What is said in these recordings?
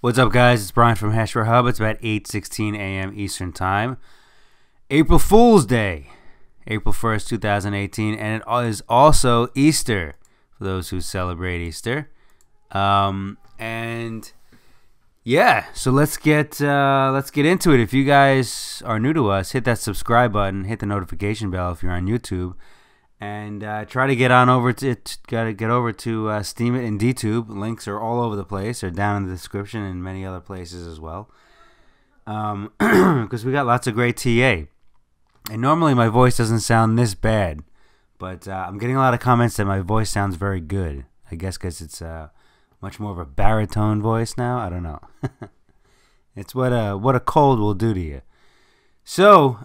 What's up, guys? It's Brian from Hashware Hub. It's about 8:16 a.m. Eastern Time. April Fool's Day, April 1st, 2018, and it is also Easter for those who celebrate Easter. And yeah, so let's get into it. If you guys are new to us, hit that subscribe button, hit the notification bell if you're on YouTube, and try to get on over to it. Gotta get over to Steam It and DTube. Links are all over the place. They're down in the description and many other places as well. Because we got lots of great TA. And normally my voice doesn't sound this bad, but I'm getting a lot of comments that my voice sounds very good. I guess because it's much more of a baritone voice now. I don't know. It's what a cold will do to you. So,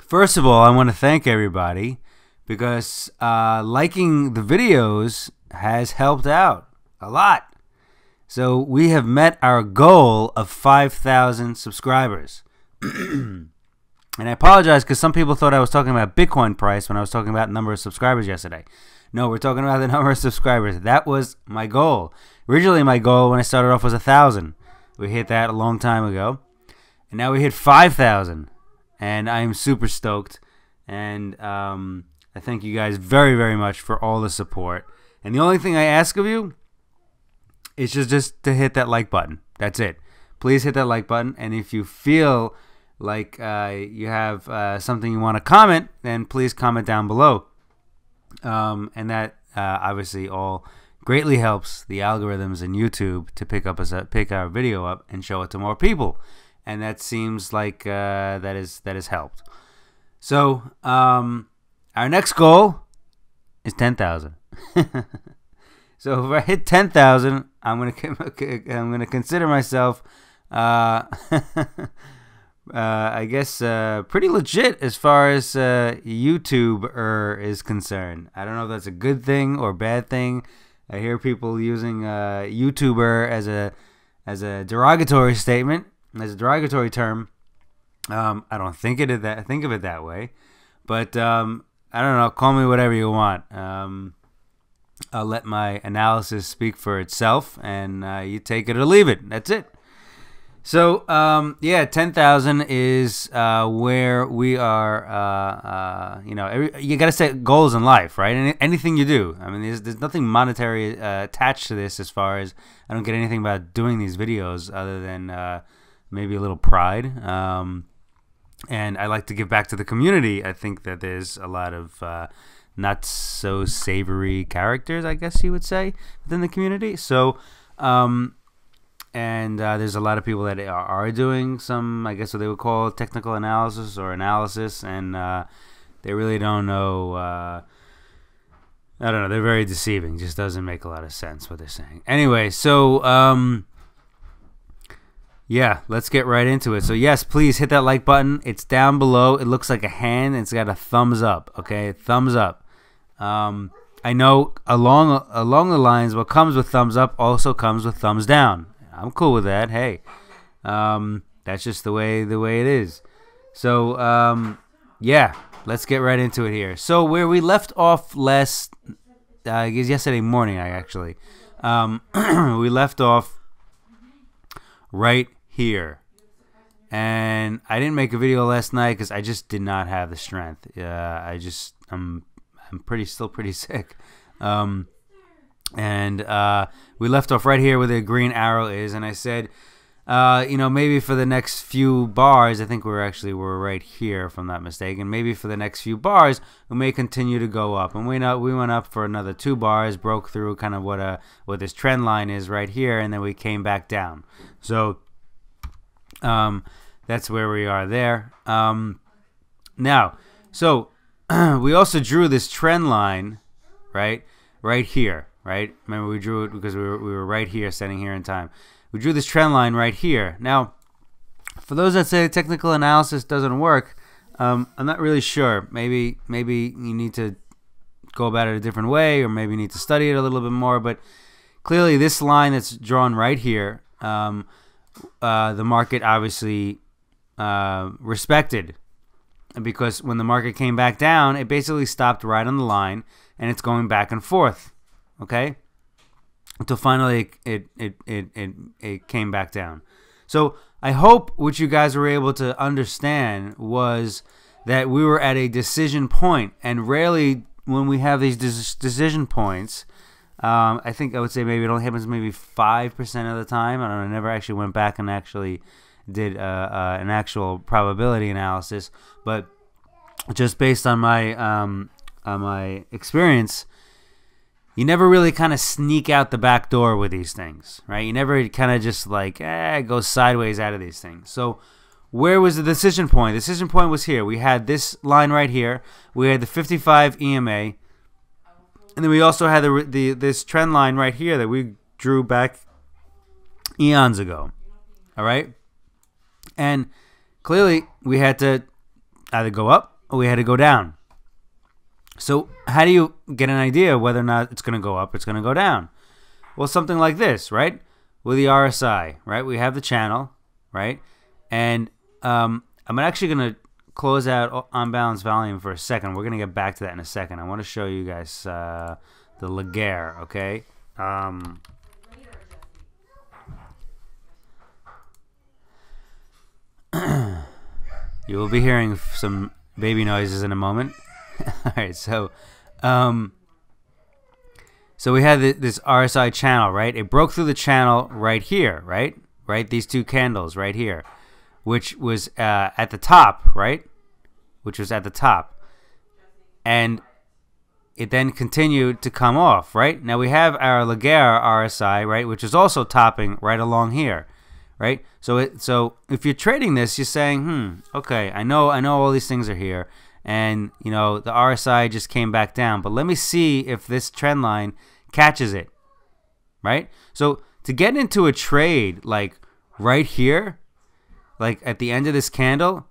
first of all, I want to thank everybody because liking the videos has helped out a lot. So we have met our goal of 5,000 subscribers. And I apologize because some people thought I was talking about Bitcoin price when I was talking about number of subscribers yesterday. No, we're talking about the number of subscribers. That was my goal. Originally, my goal when I started off was 1,000. We hit that a long time ago. And now we hit 5,000. And I am super stoked. And I thank you guys very, very much for all the support. And the only thing I ask of you is just to hit that like button. That's it. Please hit that like button. And if you feel like you have something you want to comment, then please comment down below. And that obviously all greatly helps the algorithms in YouTube to pick our video up and show it to more people. And that seems like that has helped. So our next goal is 10,000. So if I hit 10,000, I'm gonna consider myself I guess pretty legit as far as YouTuber is concerned. I don't know if that's a good thing or bad thing. I hear people using YouTuber as a derogatory statement, as a derogatory term. I don't think of it that way, but I don't know. Call me whatever you want. I'll let my analysis speak for itself, and you take it or leave it. That's it. So, yeah, 10,000 is where we are, you got to set goals in life, right? Anything you do. I mean, there's nothing monetary attached to this as far as I don't get anything about doing these videos other than maybe a little pride. And I like to give back to the community. I think that there's a lot of not so savory characters, I guess you would say, within the community. So, and there's a lot of people that are doing some, I guess what they would call technical analysis or analysis, and they really don't know, I don't know, they're very deceiving. Just doesn't make a lot of sense what they're saying. Anyway, so, yeah, let's get right into it. So, yes, please hit that like button. It's down below. It looks like a hand, and it's got a thumbs up, okay? Thumbs up. I know along the lines, what comes with thumbs up also comes with thumbs down. I'm cool with that. Hey, that's just the way it is. So yeah, let's get right into it here. So where we left off I guess yesterday morning, we left off right here, and I didn't make a video last night because I just did not have the strength. I'm still pretty sick. And we left off right here where the green arrow is, and I said, maybe for the next few bars, I think we're right here, if I'm not mistaken. Maybe for the next few bars, we may continue to go up, and we went up for another 2 bars, broke through kind of what this trend line is right here, and then we came back down. So that's where we are there. Now, so we also drew this trend line, right here. Right? Remember, we drew it because we were right here, standing here in time. We drew this trend line right here. Now, for those that say technical analysis doesn't work, I'm not really sure. Maybe you need to go about it a different way, or maybe you need to study it a little bit more. But clearly, this line that's drawn right here, the market obviously respected, because when the market came back down, it basically stopped right on the line, and it's going back and forth. Okay, until finally it came back down. So I hope what you guys were able to understand was that we were at a decision point, and rarely when we have these decision points, I think I would say maybe it only happens maybe 5% of the time. I don't know, I never actually went back and actually did an actual probability analysis, but just based on my experience, you never really kind of sneak out the back door with these things, right? You never kind of just like go sideways out of these things. So where was the decision point? The decision point was here. We had this line right here. We had the 55 EMA, and then we also had this trend line right here that we drew back eons ago. All right, and clearly we had to either go up or we had to go down. So how do you get an idea whether or not it's going to go up, it's going to go down? Well, something like this, right? With the RSI, right? We have the channel, right? And I'm actually going to close out on balance volume for a second. We're going to get back to that in a second. I want to show you guys the Laguerre, okay? You will be hearing some baby noises in a moment. All right, so we had this RSI channel, right? It broke through the channel right here, right? These two candles right here, which was at the top, right? Which was at the top, and it then continued to come off, right? Now we have our Laguerre RSI, right, which is also topping right along here, right? So if you're trading this, you're saying, okay, I know all these things are here. And, you know, the RSI just came back down. But let me see if this trend line catches it, right? So to get into a trade like right here, like at the end of this candle,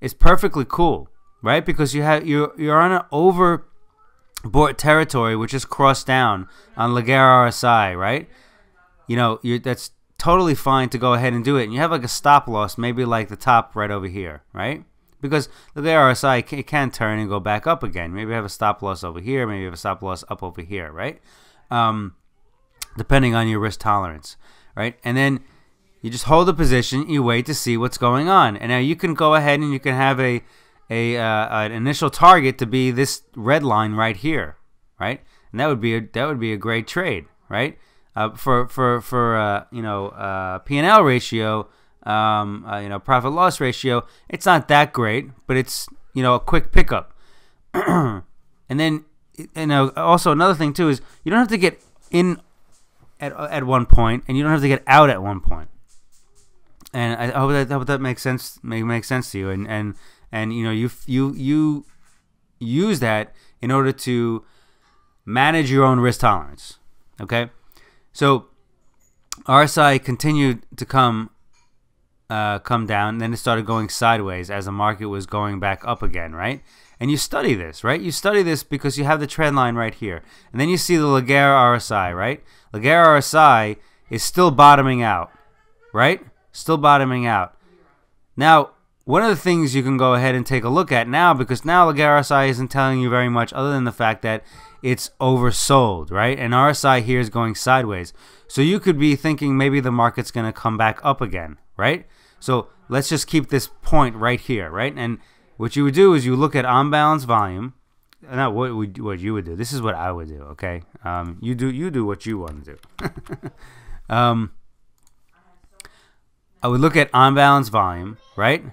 is perfectly cool, right? Because you're on an overbought territory, which is crossed down on Laguerre RSI, right? You know, that's totally fine to go ahead and do it. And you have like a stop loss, maybe like the top right over here, right? Because the RSI, it can turn and go back up again. Maybe have a stop loss over here. Maybe have a stop loss up over here, right? Depending on your risk tolerance, right? And then you just hold the position. You wait to see what's going on. And now you can go ahead and you can have an initial target to be this red line right here, right? And that would be a great trade, right? For P&L ratio. Profit loss ratio, it's not that great, but it's, a quick pickup. And then, also another thing too is you don't have to get in at one point, and you don't have to get out at one point. And I hope that makes sense. Makes sense to you. And you use that in order to manage your own risk tolerance. Okay, so RSI continued to come down, and then it started going sideways as the market was going back up again, right? And you study this, right? You study this because you have the trend line right here. And then you see the Laguerre RSI, right? Laguerre RSI is still bottoming out, right? Still bottoming out. Now, one of the things you can go ahead and take a look at now, because now Laguerre RSI isn't telling you very much other than the fact that it's oversold, right? And RSI here is going sideways. So you could be thinking maybe the market's going to come back up again, right? So let's just keep this point right here, right? And what you would do is you look at on-balance volume. Not what you would do. This is what I would do, okay? You do what you want to do. I would look at on-balance volume, right?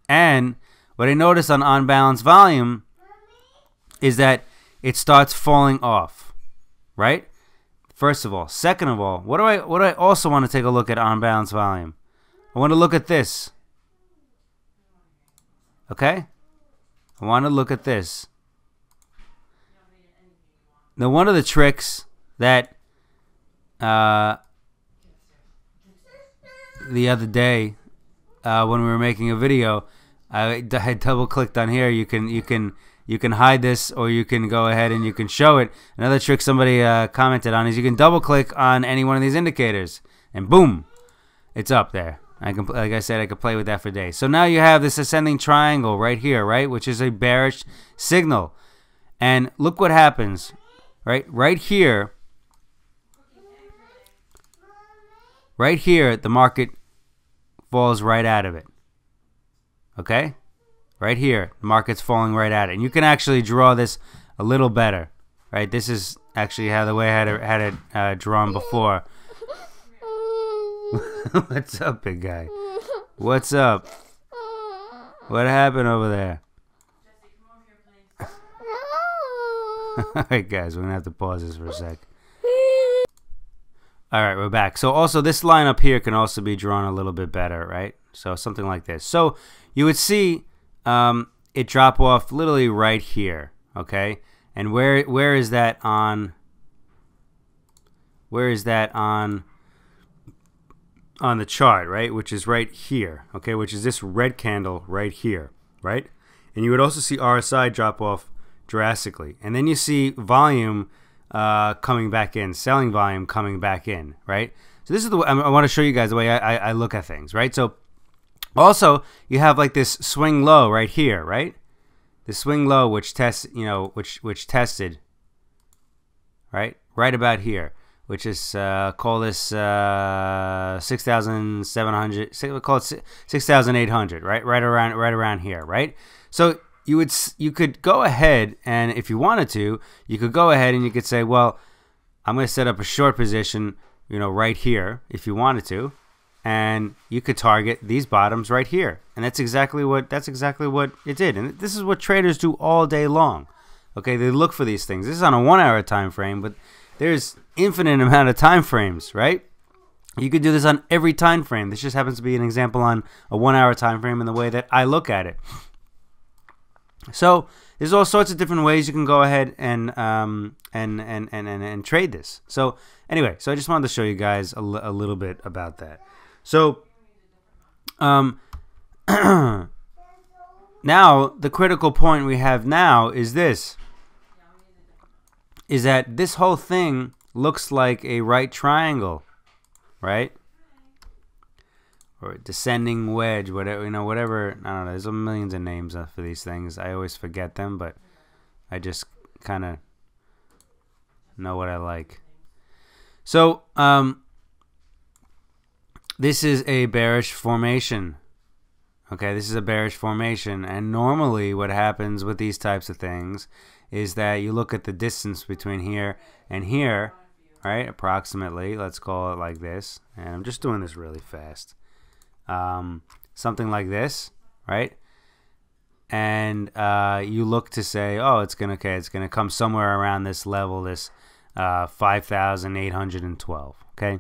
And what I notice on on-balance volume is that it starts falling off, right? First of all. Second of all, what do I also want to take a look at on balance volume? I want to look at this. Okay? I want to look at this. Now, one of the tricks that the other day when we were making a video, I double clicked on here. You can hide this, or you can go ahead and you can show it. Another trick somebody commented on is you can double click on any one of these indicators, and boom, it's up there. Like I said, I could play with that for days. So now you have this ascending triangle right here, right, which is a bearish signal. And look what happens. right? Right here, the market falls right out of it. Okay? Right here, the market's falling right at it. And you can actually draw this a little better, right? This is actually how the way I had it drawn before. What's up, big guy? What's up? What happened over there? Alright, guys, we're going to have to pause this for a sec. Alright, we're back. So also this line up here can also be drawn a little bit better, right? So something like this. So you would see it drop off literally right here, okay? And where is that on the chart, right? Which is right here, okay? Which is this red candle right here, right? And you would also see RSI drop off drastically. And then you see volume coming back in, selling volume coming back in, right? So this is the way I want to show you guys the way I look at things, right? So also you have like this swing low right here, right? The swing low which tests, you know, which tested, right about here, which is call this 6,700. We'll call it 6,800, right? Right around here, right? So you could go ahead, and if you wanted to, you could go ahead and you could say, well, I'm going to set up a short position, you know, right here if you wanted to, and you could target these bottoms right here, and that's exactly what it did. And this is what traders do all day long. Okay, they look for these things. This is on a 1 hour time frame, but there's infinite amount of time frames, right? You could do this on every time frame. This just happens to be an example on a 1 hour time frame in the way that I look at it. So there's all sorts of different ways you can go ahead and trade this. So anyway, so I just wanted to show you guys a little bit about that. So now the critical point we have now is this, is that this whole thing looks like a right triangle, right? Or descending wedge, whatever, you know, whatever. I don't know. There's millions of names for these things. I always forget them, but I just kind of know what I like. So, this is a bearish formation. Okay, this is a bearish formation, and normally what happens with these types of things is that you look at the distance between here and here, right? Approximately, let's call it like this. And I'm just doing this really fast. Something like this, right? And you look to say, oh, it's gonna come somewhere around this level, this 5,812. Okay,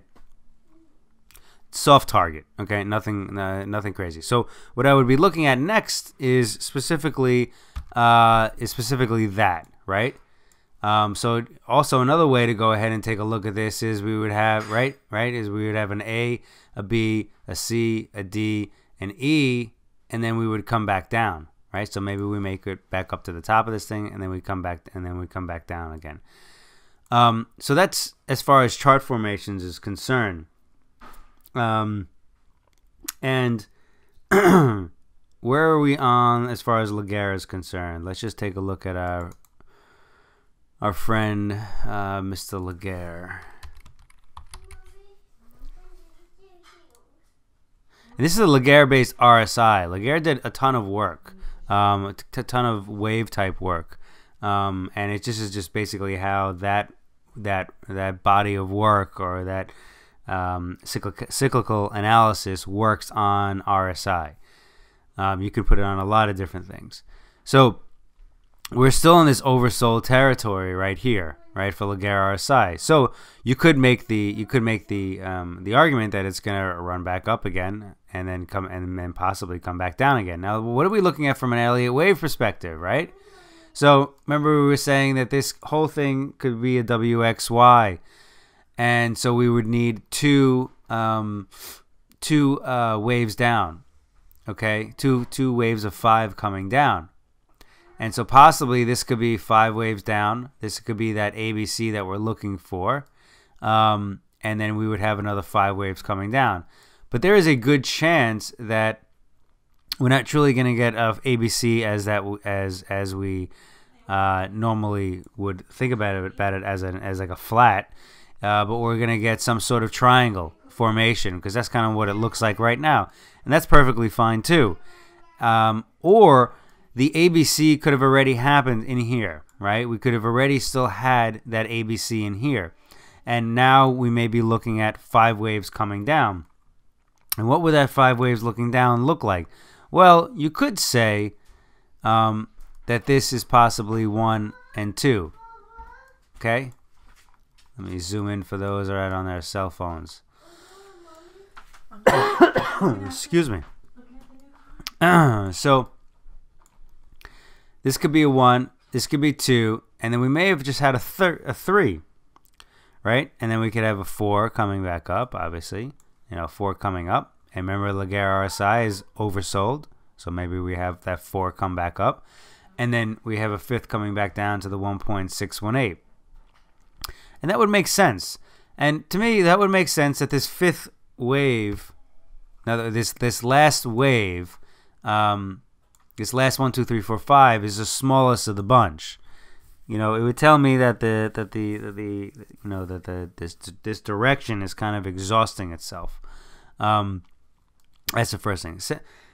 soft target. Okay, nothing crazy. So what I would be looking at next is specifically that, right? So also another way to go ahead and take a look at this is we would have we would have an A, a B, a C, a D, an E, and then we would come back down, right? So maybe we make it back up to the top of this thing, and then we come back, down again. So that's as far as chart formations is concerned. And where are we on as far as Laguerre is concerned? Let's just take a look at our friend Mr. Laguerre. And this is a Laguerre-based RSI. Laguerre did a ton of work, a ton of wave type work, and it just is just basically how that body of work, or that cyclical analysis works on RSI. You could put it on a lot of different things. So we're still in this oversold territory right here, right, for Laguerre RSI. So you could make the argument that it's going to run back up again, and then possibly come back down again. Now, what are we looking at from an Elliott wave perspective, right? So remember we were saying that this whole thing could be a WXY, and so we would need two waves down, okay, two waves of 5 coming down. And so possibly this could be 5 waves down. This could be that ABC that we're looking for. And then we would have another 5 waves coming down. But there is a good chance that we're not truly going to get ABC as we normally would think about it as like a flat, but we're gonna get some sort of triangle formation because that's kind of what it looks like right now, and that's perfectly fine too. Or the ABC could have already happened in here, right? We could have already still had that ABC in here, and now we may be looking at 5 waves coming down. And what would that 5 waves looking down look like? Well, you could say that this is possibly 1 and 2. Okay? Let me zoom in for those that are on their cell phones. Excuse me. So this could be a 1, this could be 2, and then we may have just had a 3, right? And then we could have a 4 coming back up, obviously. 4 coming up. And remember, Laguerre RSI is oversold, so maybe we have that 4 come back up. And then we have a 5th coming back down to the 1.618. And that would make sense. And to me, that would make sense that this 5th wave, now this last wave, this last 1, 2, 3, 4, 5 is the smallest of the bunch. It would tell me that this direction is kind of exhausting itself. That's the first thing.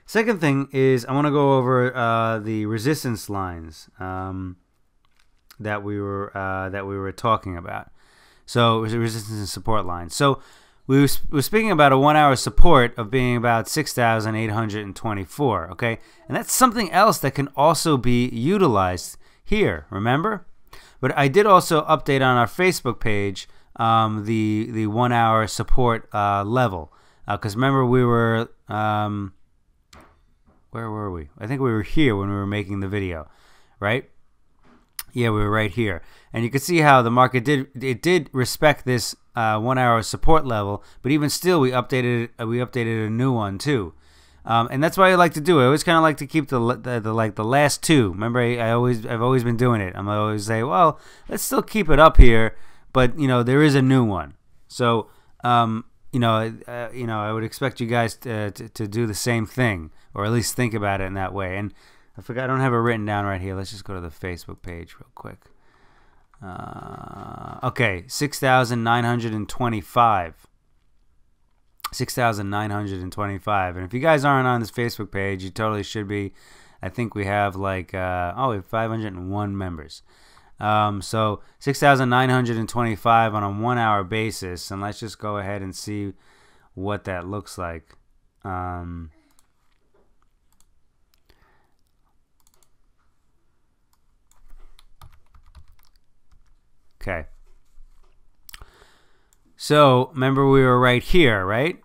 Second thing is I want to go over the resistance lines that we were talking about. So resistance and support lines. So we were speaking about a 1-hour support of being about 6,824. Okay, and that's something else that can also be utilized here. Remember, but I did also update on our Facebook page the 1-hour support level. Because remember, we were, where were we? I think we were here when we were making the video, right? Yeah, we were right here. And you can see how the market did respect this 1-hour support level, but even still, we updated a new one too. And that's what I like to do. I always kind of like to keep the last 2. Remember, I've always been doing it. I'm always say, well, let's still keep it up here, but there is a new one. So I would expect you guys to do the same thing, or at least think about it in that way. And I forgot, I don't have it written down right here. Let's just go to the Facebook page real quick. Okay, 6,925. 6,925. And if you guys aren't on this Facebook page, you totally should be. I think we have we have 501 members. So 6,925 on a 1-hour basis, and let's just go ahead and see what that looks like. Okay. So remember, we were right here, right?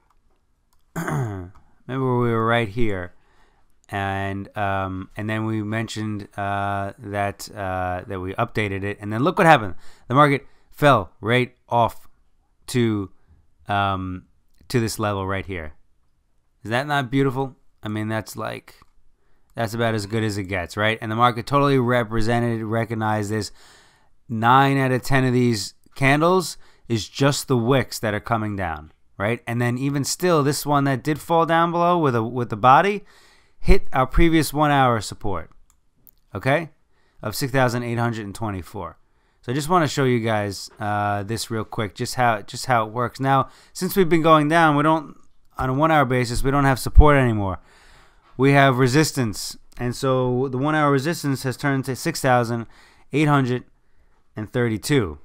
Remember, we were right here. And then we mentioned that we updated it, and then look what happened. The market fell right off to this level right here. Is that not beautiful? I mean, that's about as good as it gets, right? And the market totally recognized this. 9 out of 10 of these candles is just the wicks that are coming down, right? And then even still, this one that did fall down below with the body hit our previous 1-hour support, okay, of 6,824. So I just want to show you guys this real quick, just how it works. Now, since we've been going down, we don't, on a 1-hour basis, we don't have support anymore. We have resistance, and so the 1-hour resistance has turned to 6,832.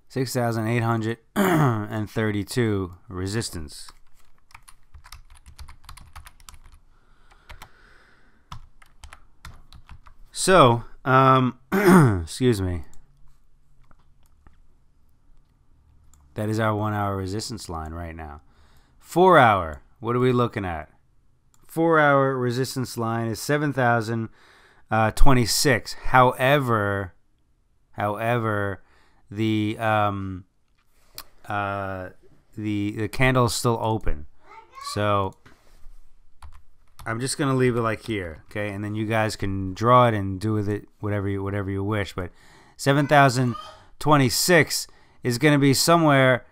6,832 resistance. So, excuse me. That is our 1-hour resistance line right now. 4-hour, what are we looking at? 4-hour resistance line is 7,026. However, the candle is still open, so I'm just gonna leave it like here, okay? And then you guys can draw it and do with it whatever you wish. But 7,026 is gonna be somewhere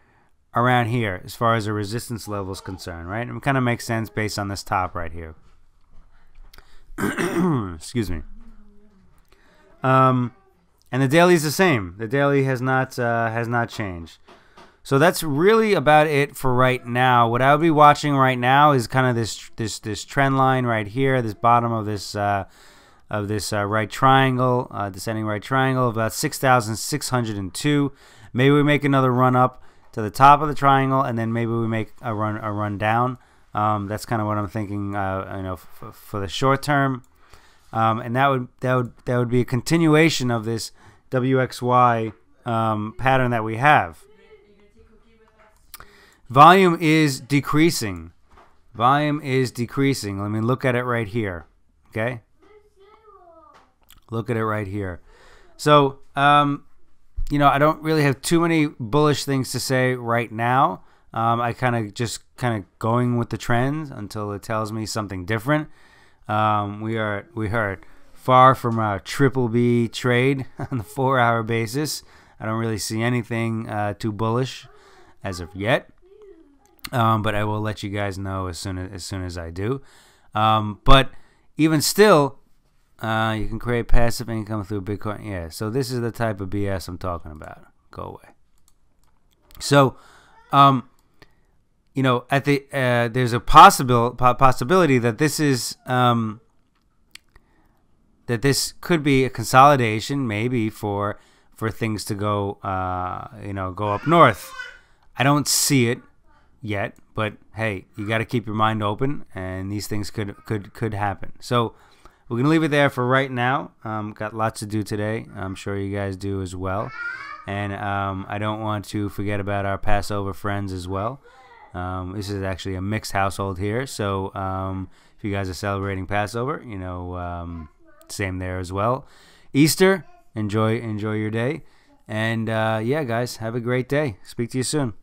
around here as far as the resistance level is concerned, right? And it kind of makes sense based on this top right here. Excuse me. And the daily is the same. The daily has not changed. So that's really about it for right now. What I would be watching right now is kind of this trend line right here, this bottom of this right triangle, descending right triangle, about 6,602. Maybe we make another run up to the top of the triangle, and then maybe we make a run down. That's kind of what I'm thinking, for the short term. And that would be a continuation of this WXY pattern that we have. Volume is decreasing. Volume is decreasing. Let me look at it right here. Okay? Look at it right here. So, I don't really have too many bullish things to say right now. I kind of going with the trends until it tells me something different. We are far from our triple B trade on the 4-hour basis. I don't really see anything too bullish as of yet. But I will let you guys know as soon as I do. But even still, you can create passive income through Bitcoin. Yeah, so this is the type of BS I'm talking about. Go away. So, at the there's a possibility that this is that this could be a consolidation, maybe for things to go go up north. I don't see it yet, but hey, you got to keep your mind open, and these things could happen. So we're gonna leave it there for right now. Got lots to do today. I'm sure you guys do as well, and I don't want to forget about our Passover friends as well. This is actually a mixed household here, so if you guys are celebrating Passover, same there as well. Easter, enjoy your day, and yeah, guys, have a great day. Speak to you soon.